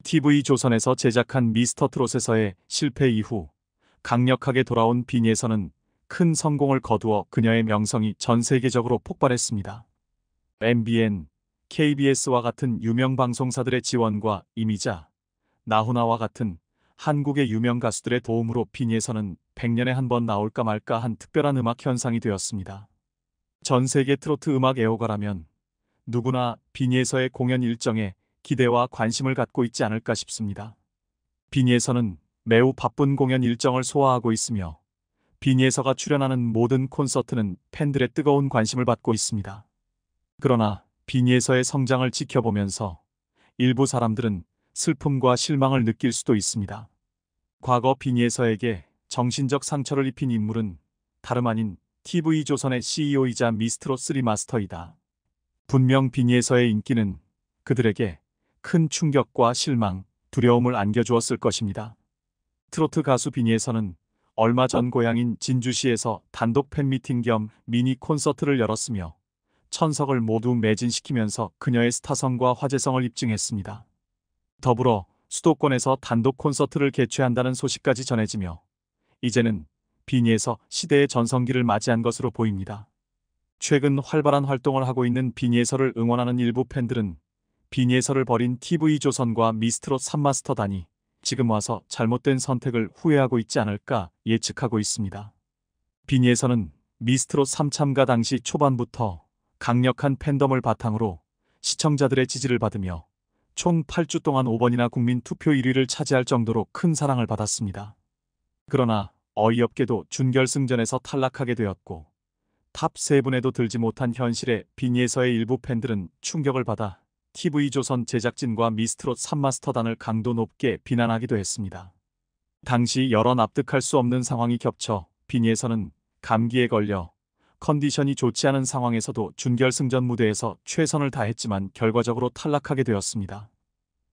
TV조선에서 제작한 미스터 트롯에서의 실패 이후 강력하게 돌아온 빈예선은 큰 성공을 거두어 그녀의 명성이 전 세계적으로 폭발했습니다. MBN, KBS와 같은 유명 방송사들의 지원과 이미자, 나훈아와 같은 한국의 유명 가수들의 도움으로 빈예선은 100년에 한 번 나올까 말까 한 특별한 음악 현상이 되었습니다. 전 세계 트로트 음악 애호가라면 누구나 빈예서의 공연 일정에 기대와 관심을 갖고 있지 않을까 싶습니다. 빈예서는 매우 바쁜 공연 일정을 소화하고 있으며 빈예서가 출연하는 모든 콘서트는 팬들의 뜨거운 관심을 받고 있습니다. 그러나 빈예서의 성장을 지켜보면서 일부 사람들은 슬픔과 실망을 느낄 수도 있습니다. 과거 빈예서에게 정신적 상처를 입힌 인물은 다름 아닌 TV조선의 CEO이자 미스트롯3 마스터이다. 분명 빈예서의 인기는 그들에게 큰 충격과 실망, 두려움을 안겨주었을 것입니다. 트로트 가수 빈예서는 얼마 전 고향인 진주시에서 단독 팬미팅 겸 미니 콘서트를 열었으며 천석을 모두 매진시키면서 그녀의 스타성과 화제성을 입증했습니다. 더불어 수도권에서 단독 콘서트를 개최한다는 소식까지 전해지며 이제는 빈예서 시대의 전성기를 맞이한 것으로 보입니다. 최근 활발한 활동을 하고 있는 빈예서를 응원하는 일부 팬들은 빈예서를 버린 TV조선과 미스트롯 3마스터단이 지금 와서 잘못된 선택을 후회하고 있지 않을까 예측하고 있습니다. 빈예서는 미스트롯 3 참가 당시 초반부터 강력한 팬덤을 바탕으로 시청자들의 지지를 받으며 총 8주 동안 5번이나 국민 투표 1위를 차지할 정도로 큰 사랑을 받았습니다. 그러나 어이없게도 준결승전에서 탈락하게 되었고 탑 3분에도 들지 못한 현실에 빈예서의 일부 팬들은 충격을 받아 TV조선 제작진과 미스트롯 3마스터단을 강도 높게 비난하기도 했습니다. 당시 여러 납득할 수 없는 상황이 겹쳐 빈예서는 감기에 걸려 컨디션이 좋지 않은 상황에서도 준결승전 무대에서 최선을 다했지만 결과적으로 탈락하게 되었습니다.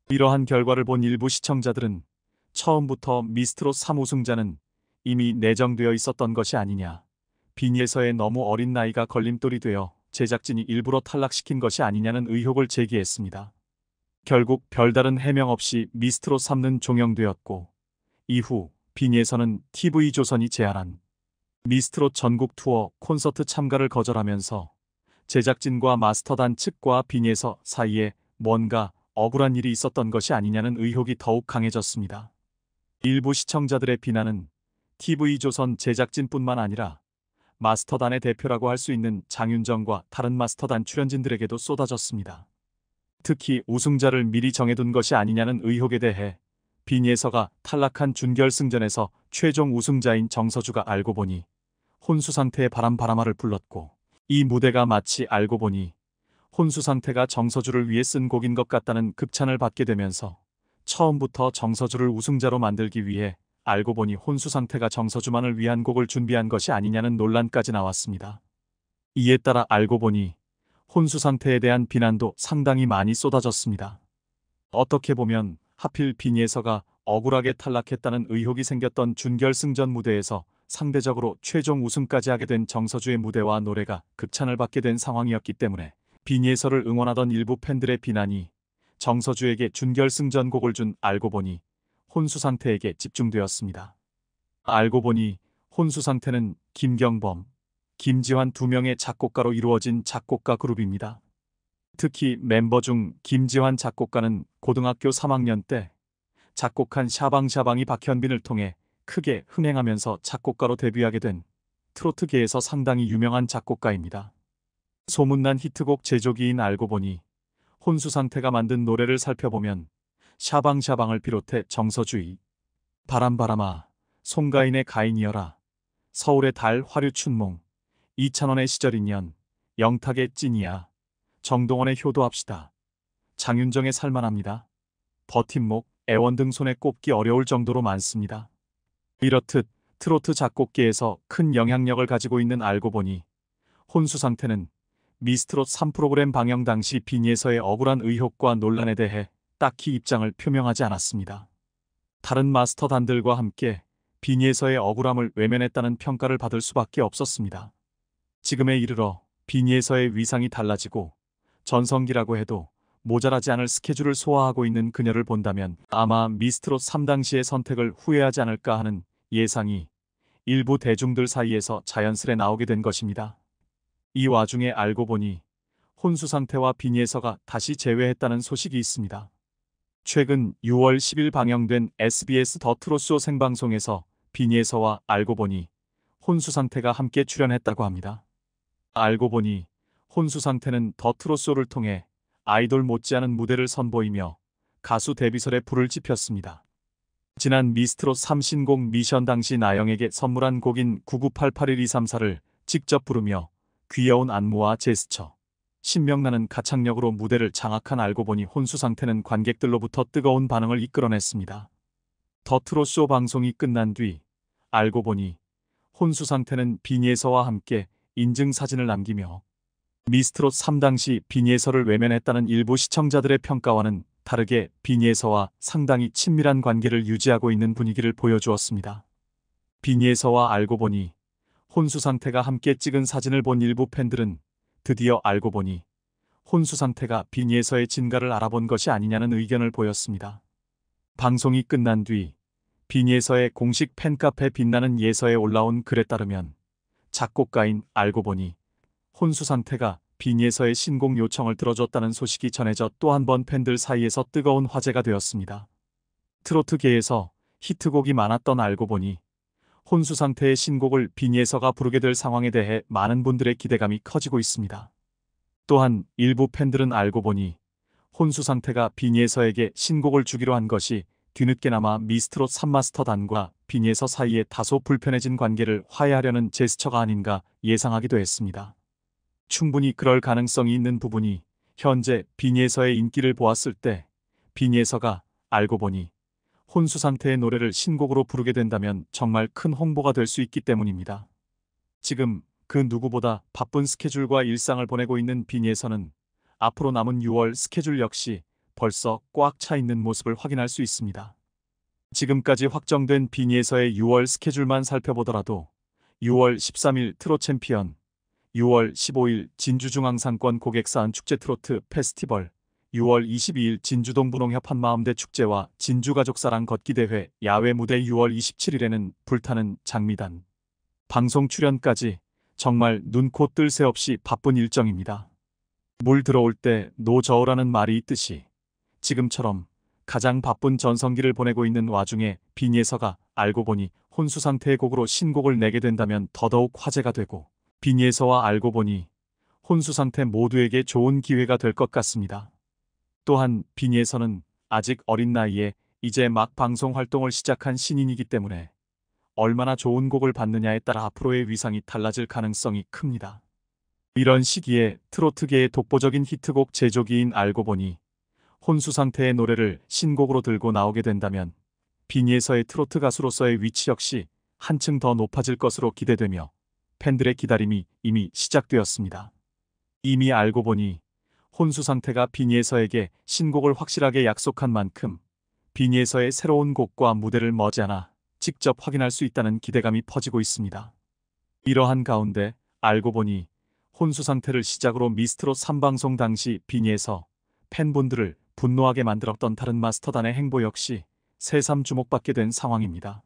이러한 결과를 본 일부 시청자들은 처음부터 미스트롯 3 우승자는 이미 내정되어 있었던 것이 아니냐, 빈예서의 너무 어린 나이가 걸림돌이 되어 제작진이 일부러 탈락시킨 것이 아니냐는 의혹을 제기했습니다. 결국 별다른 해명 없이 미스트롯 3는 종영되었고 이후 빈예서는 TV조선이 제안한 미스트롯 전국 투어 콘서트 참가를 거절하면서 제작진과 마스터단 측과 빈예서 사이에 뭔가 억울한 일이 있었던 것이 아니냐는 의혹이 더욱 강해졌습니다. 일부 시청자들의 비난은 TV조선 제작진뿐만 아니라 마스터단의 대표라고 할 수 있는 장윤정과 다른 마스터단 출연진들에게도 쏟아졌습니다. 특히 우승자를 미리 정해둔 것이 아니냐는 의혹에 대해 빈예서가 탈락한 준결승전에서 최종 우승자인 정서주가 알고 보니 혼수 상태의 바람바람아를 불렀고 이 무대가 마치 알고 보니 혼수 상태가 정서주를 위해 쓴 곡인 것 같다는 극찬을 받게 되면서 처음부터 정서주를 우승자로 만들기 위해 알고 보니 혼수 상태가 정서주만을 위한 곡을 준비한 것이 아니냐는 논란까지 나왔습니다. 이에 따라 알고 보니 혼수 상태에 대한 비난도 상당히 많이 쏟아졌습니다. 어떻게 보면 하필 빈예서가 억울하게 탈락했다는 의혹이 생겼던 준결승전 무대에서 상대적으로 최종 우승까지 하게 된 정서주의 무대와 노래가 극찬을 받게 된 상황이었기 때문에 빈예서를 응원하던 일부 팬들의 비난이 정서주에게 준결승전 곡을 준 알고 보니 혼수 상태에게 집중되었습니다. 알고 보니 혼수 상태는 김경범, 김지환 두 명의 작곡가로 이루어진 작곡가 그룹입니다. 특히 멤버 중 김지환 작곡가는 고등학교 3학년 때 작곡한 샤방샤방이 박현빈을 통해 크게 흥행하면서 작곡가로 데뷔하게 된 트로트계에서 상당히 유명한 작곡가입니다. 소문난 히트곡 제조기인 알고 보니 혼수 상태가 만든 노래를 살펴보면 샤방샤방을 비롯해 정서주의, 바람바람아, 송가인의 가인이여라, 서울의 달 화류춘몽, 이찬원의 시절인년, 영탁의 찐이야, 정동원의 효도합시다, 장윤정의 살만합니다, 버팀목, 애원 등 손에 꼽기 어려울 정도로 많습니다. 이렇듯 트로트 작곡계에서 큰 영향력을 가지고 있는 알고 보니 혼수 상태는 미스트롯 3 프로그램 방영 당시 빈예서의 억울한 의혹과 논란에 대해 딱히 입장을 표명하지 않았습니다. 다른 마스터단들과 함께 빈예서의 억울함을 외면했다는 평가를 받을 수밖에 없었습니다. 지금에 이르러 빈예서의 위상이 달라지고 전성기라고 해도 모자라지 않을 스케줄을 소화하고 있는 그녀를 본다면 아마 미스트롯 3 당시의 선택을 후회하지 않을까 하는 예상이 일부 대중들 사이에서 자연스레 나오게 된 것입니다. 이 와중에 알고 보니 혼수 상태와 빈예서가 다시 재회했다는 소식이 있습니다. 최근 6월 10일 방영된 SBS 더 트롯쇼 생방송에서 빈예서와 알고 보니 혼수 상태가 함께 출연했다고 합니다. 알고 보니 혼수 상태는 더 트롯쇼를 통해 아이돌 못지않은 무대를 선보이며 가수 데뷔설에 불을 지폈습니다. 지난 미스트롯 3 신곡 미션 당시 나영에게 선물한 곡인 998812434를 직접 부르며 귀여운 안무와 제스처, 신명나는 가창력으로 무대를 장악한 알고 보니 혼수 상태는 관객들로부터 뜨거운 반응을 이끌어냈습니다. 더 트롯쇼 방송이 끝난 뒤 알고 보니 혼수 상태는 빈예서와 함께 인증사진을 남기며 미스트롯 3 당시 빈예서를 외면했다는 일부 시청자들의 평가와는 다르게 빈예서와 상당히 친밀한 관계를 유지하고 있는 분위기를 보여주었습니다. 빈예서와 알고 보니 혼수 상태가 함께 찍은 사진을 본 일부 팬들은 드디어 알고 보니 혼수 상태가 빈예서의 진가를 알아본 것이 아니냐는 의견을 보였습니다. 방송이 끝난 뒤 빈예서의 공식 팬카페 빛나는 예서에 올라온 글에 따르면 작곡가인 알고 보니 혼수 상태가 빈예서의 신곡 요청을 들어줬다는 소식이 전해져 또 한 번 팬들 사이에서 뜨거운 화제가 되었습니다. 트로트계에서 히트곡이 많았던 알고 보니 혼수 상태의 신곡을 빈예서가 부르게 될 상황에 대해 많은 분들의 기대감이 커지고 있습니다. 또한 일부 팬들은 알고 보니 혼수 상태가 빈예서에게 신곡을 주기로 한 것이 뒤늦게나마 미스트롯 3 마스터단과 빈예서 사이에 다소 불편해진 관계를 화해하려는 제스처가 아닌가 예상하기도 했습니다. 충분히 그럴 가능성이 있는 부분이 현재 빈예서의 인기를 보았을 때 빈예서가 알고 보니 혼수 상태의 노래를 신곡으로 부르게 된다면 정말 큰 홍보가 될 수 있기 때문입니다. 지금 그 누구보다 바쁜 스케줄과 일상을 보내고 있는 빈예서는 앞으로 남은 6월 스케줄 역시 벌써 꽉 차 있는 모습을 확인할 수 있습니다. 지금까지 확정된 빈예서의 6월 스케줄만 살펴보더라도 6월 13일 트롯 챔피언, 6월 15일 진주중앙상권 고객사안 축제 트로트 페스티벌, 6월 22일 진주동분홍협 한마음대 축제와 진주가족사랑 걷기대회 야외 무대 6월 27일에는 불타는 장미단 방송 출연까지 정말 눈코 뜰 새 없이 바쁜 일정입니다. 물 들어올 때 노저우라는 말이 있듯이 지금처럼 가장 바쁜 전성기를 보내고 있는 와중에 빈예서가 알고 보니 혼수 상태의 곡으로 신곡을 내게 된다면 더더욱 화제가 되고 빈예서와 알고 보니 혼수 상태 모두에게 좋은 기회가 될 것 같습니다. 또한 빈예서는 아직 어린 나이에 이제 막 방송 활동을 시작한 신인이기 때문에 얼마나 좋은 곡을 받느냐에 따라 앞으로의 위상이 달라질 가능성이 큽니다. 이런 시기에 트로트계의 독보적인 히트곡 제조기인 알고 보니 혼수 상태의 노래를 신곡으로 들고 나오게 된다면 빈예서의 트로트 가수로서의 위치 역시 한층 더 높아질 것으로 기대되며 팬들의 기다림이 이미 시작되었습니다. 이미 알고 보니 혼수 상태가 빈예서에게 신곡을 확실하게 약속한 만큼 빈예서의 새로운 곡과 무대를 머지않아 직접 확인할 수 있다는 기대감이 퍼지고 있습니다. 이러한 가운데 알고 보니 혼수 상태를 시작으로 미스트롯 3방송 당시 빈예서 팬분들을 분노하게 만들었던 다른 마스터단의 행보 역시 새삼 주목받게 된 상황입니다.